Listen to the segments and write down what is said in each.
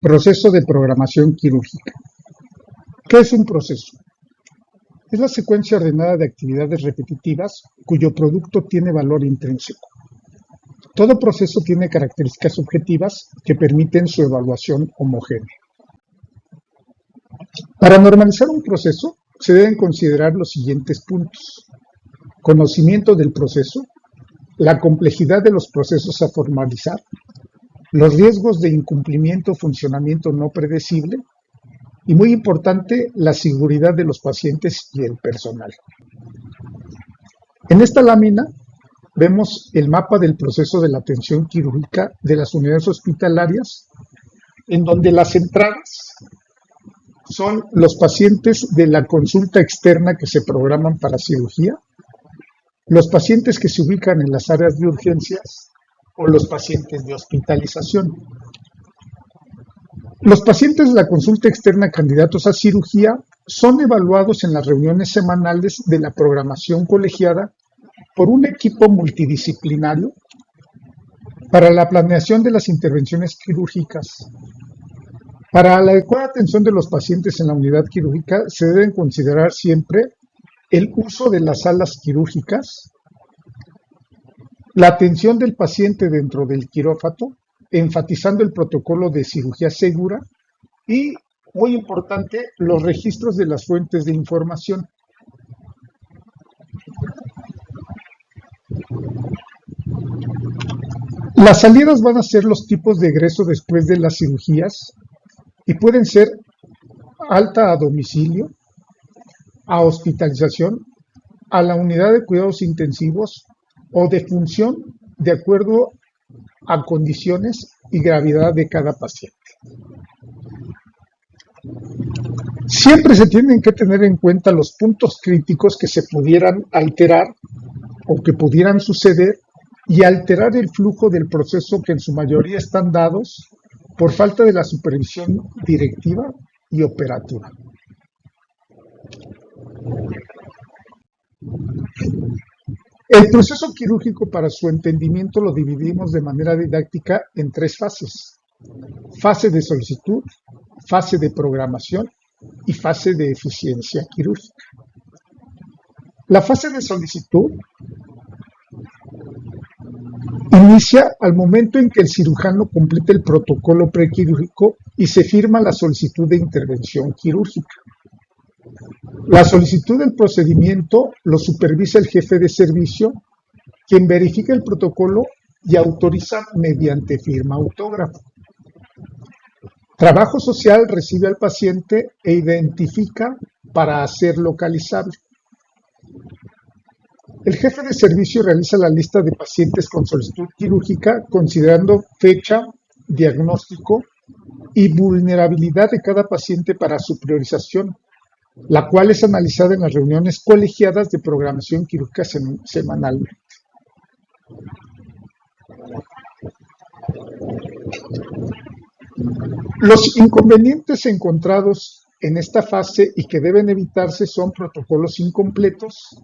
Proceso de programación quirúrgica. ¿Qué es un proceso? Es la secuencia ordenada de actividades repetitivas cuyo producto tiene valor intrínseco. Todo proceso tiene características objetivas que permiten su evaluación homogénea. Para normalizar un proceso, se deben considerar los siguientes puntos: conocimiento del proceso, la complejidad de los procesos a formalizar, los riesgos de incumplimiento o funcionamiento no predecible, y muy importante, la seguridad de los pacientes y el personal. En esta lámina vemos el mapa del proceso de la atención quirúrgica de las unidades hospitalarias, en donde las entradas son los pacientes de la consulta externa que se programan para cirugía, los pacientes que se ubican en las áreas de urgencias o los pacientes de hospitalización. Los pacientes de la consulta externa candidatos a cirugía son evaluados en las reuniones semanales de la programación colegiada por un equipo multidisciplinario para la planeación de las intervenciones quirúrgicas. Para la adecuada atención de los pacientes en la unidad quirúrgica se deben considerar siempre el uso de las salas quirúrgicas, la atención del paciente dentro del quirófano, enfatizando el protocolo de cirugía segura y, muy importante, los registros de las fuentes de información. Las salidas van a ser los tipos de egreso después de las cirugías y pueden ser alta a domicilio, a hospitalización, a la unidad de cuidados intensivos o defunción de acuerdo a condiciones y gravedad de cada paciente. Siempre se tienen que tener en cuenta los puntos críticos que se pudieran alterar o que pudieran suceder y alterar el flujo del proceso, que en su mayoría están dados por falta de la supervisión directiva y operativa. El proceso quirúrgico, para su entendimiento, lo dividimos de manera didáctica en tres fases: fase de solicitud, fase de programación y fase de eficiencia quirúrgica. La fase de solicitud inicia al momento en que el cirujano completa el protocolo prequirúrgico y se firma la solicitud de intervención quirúrgica. La solicitud del procedimiento lo supervisa el jefe de servicio, quien verifica el protocolo y autoriza mediante firma autógrafa. Trabajo social recibe al paciente e identifica para hacer localizable. El jefe de servicio realiza la lista de pacientes con solicitud quirúrgica considerando fecha, diagnóstico y vulnerabilidad de cada paciente para su priorización, la cual es analizada en las reuniones colegiadas de programación quirúrgica semanalmente. Los inconvenientes encontrados en esta fase y que deben evitarse son protocolos incompletos,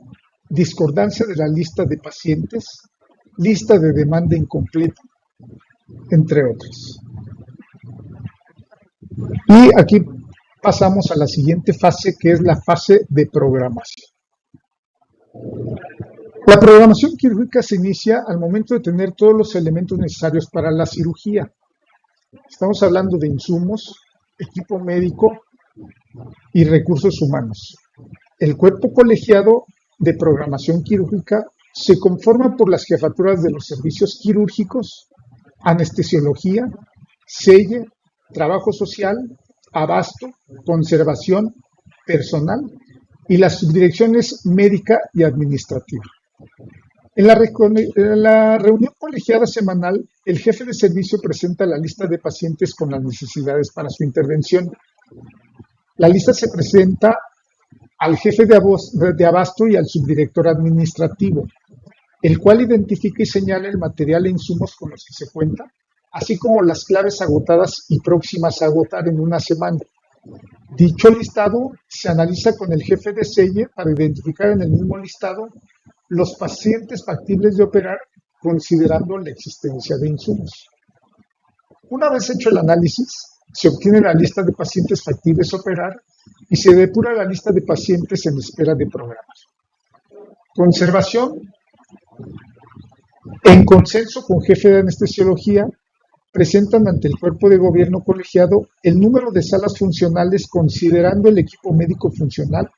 discordancia de la lista de pacientes, lista de demanda incompleta, entre otros. Y aquí pasamos a la siguiente fase, que es la fase de programación. La programación quirúrgica se inicia al momento de tener todos los elementos necesarios para la cirugía. Estamos hablando de insumos, equipo médico y recursos humanos. El cuerpo colegiado de programación quirúrgica se conforma por las jefaturas de los servicios quirúrgicos, anestesiología, selle, trabajo social, abasto, conservación, personal y las subdirecciones médica y administrativa. En la reunión colegiada semanal, el jefe de servicio presenta la lista de pacientes con las necesidades para su intervención. La lista se presenta al jefe de abasto y al subdirector administrativo, el cual identifica y señala el material e insumos con los que se cuenta, así como las claves agotadas y próximas a agotar en una semana. Dicho listado se analiza con el jefe de selle para identificar en el mismo listado los pacientes factibles de operar, considerando la existencia de insumos. Una vez hecho el análisis, se obtiene la lista de pacientes factibles a operar y se depura la lista de pacientes en espera de programas. Conservación. En consenso con jefe de anestesiología, presentan ante el cuerpo de gobierno colegiado el número de salas funcionales considerando el equipo médico funcional,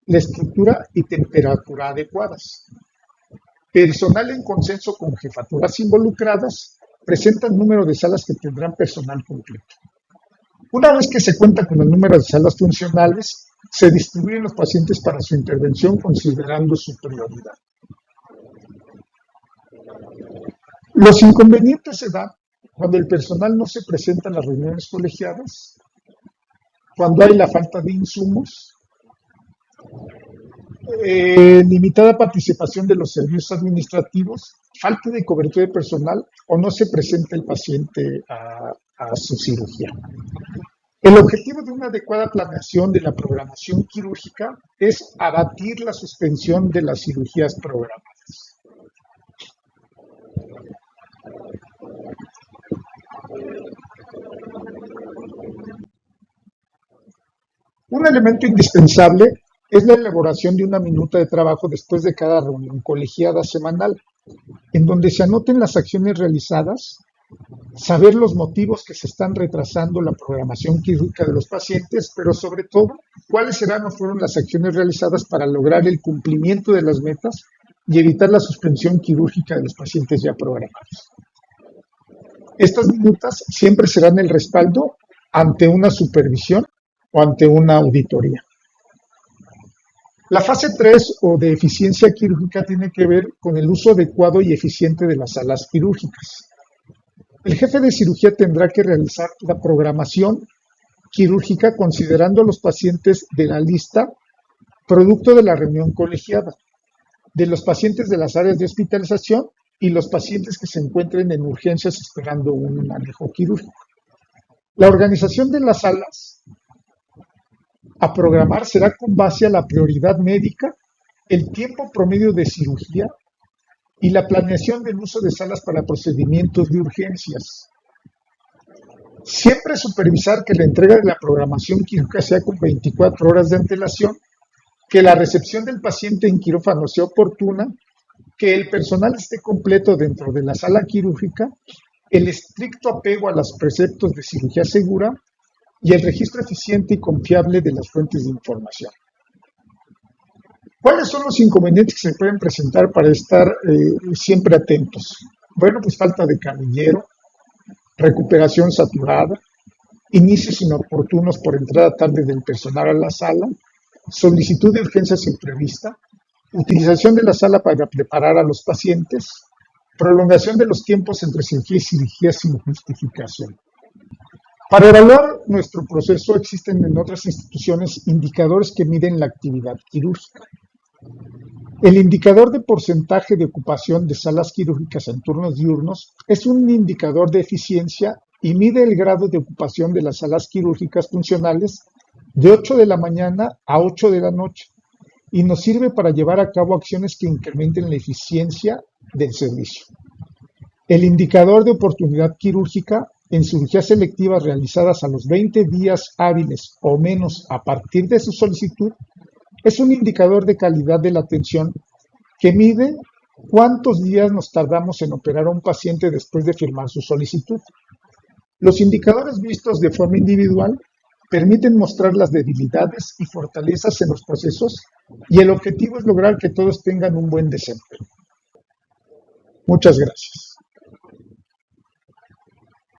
la estructura y temperatura adecuadas. Personal en consenso con jefaturas involucradas presentan número de salas que tendrán personal completo. Una vez que se cuenta con el número de salas funcionales, se distribuyen los pacientes para su intervención considerando su prioridad. Los inconvenientes se dan cuando el personal no se presenta en las reuniones colegiadas, cuando hay la falta de insumos, limitada participación de los servicios administrativos, falta de cobertura de personal o no se presenta el paciente a su cirugía. El objetivo de una adecuada planeación de la programación quirúrgica es abatir la suspensión de las cirugías programadas. Un elemento indispensable es la elaboración de una minuta de trabajo después de cada reunión colegiada semanal, en donde se anoten las acciones realizadas, saber los motivos que se están retrasando la programación quirúrgica de los pacientes, pero sobre todo, cuáles serán o fueron las acciones realizadas para lograr el cumplimiento de las metas y evitar la suspensión quirúrgica de los pacientes ya programados. Estas minutas siempre serán el respaldo ante una supervisión o ante una auditoría. La fase 3 o de eficiencia quirúrgica tiene que ver con el uso adecuado y eficiente de las salas quirúrgicas. El jefe de cirugía tendrá que realizar la programación quirúrgica considerando a los pacientes de la lista producto de la reunión colegiada, de los pacientes de las áreas de hospitalización y los pacientes que se encuentren en urgencias esperando un manejo quirúrgico. La organización de las salas a programar será con base a la prioridad médica, el tiempo promedio de cirugía y la planeación del uso de salas para procedimientos de urgencias. Siempre supervisar que la entrega de la programación quirúrgica sea con 24 horas de antelación, que la recepción del paciente en quirófano sea oportuna, que el personal esté completo dentro de la sala quirúrgica, el estricto apego a los preceptos de cirugía segura y el registro eficiente y confiable de las fuentes de información. ¿Cuáles son los inconvenientes que se pueden presentar para estar siempre atentos? Bueno, pues falta de camillero, recuperación saturada, inicios inoportunos por entrada tarde del personal a la sala, solicitud de urgencias imprevista, utilización de la sala para preparar a los pacientes, prolongación de los tiempos entre cirugía y cirugía sin justificación. Para evaluar nuestro proceso existen en otras instituciones indicadores que miden la actividad quirúrgica. El indicador de porcentaje de ocupación de salas quirúrgicas en turnos diurnos es un indicador de eficiencia y mide el grado de ocupación de las salas quirúrgicas funcionales de 8 de la mañana a 8 de la noche y nos sirve para llevar a cabo acciones que incrementen la eficiencia del servicio. El indicador de oportunidad quirúrgica en cirugías selectivas realizadas a los 20 días hábiles o menos a partir de su solicitud es un indicador de calidad de la atención que mide cuántos días nos tardamos en operar a un paciente después de firmar su solicitud. Los indicadores vistos de forma individual permiten mostrar las debilidades y fortalezas en los procesos y el objetivo es lograr que todos tengan un buen desempeño. Muchas gracias.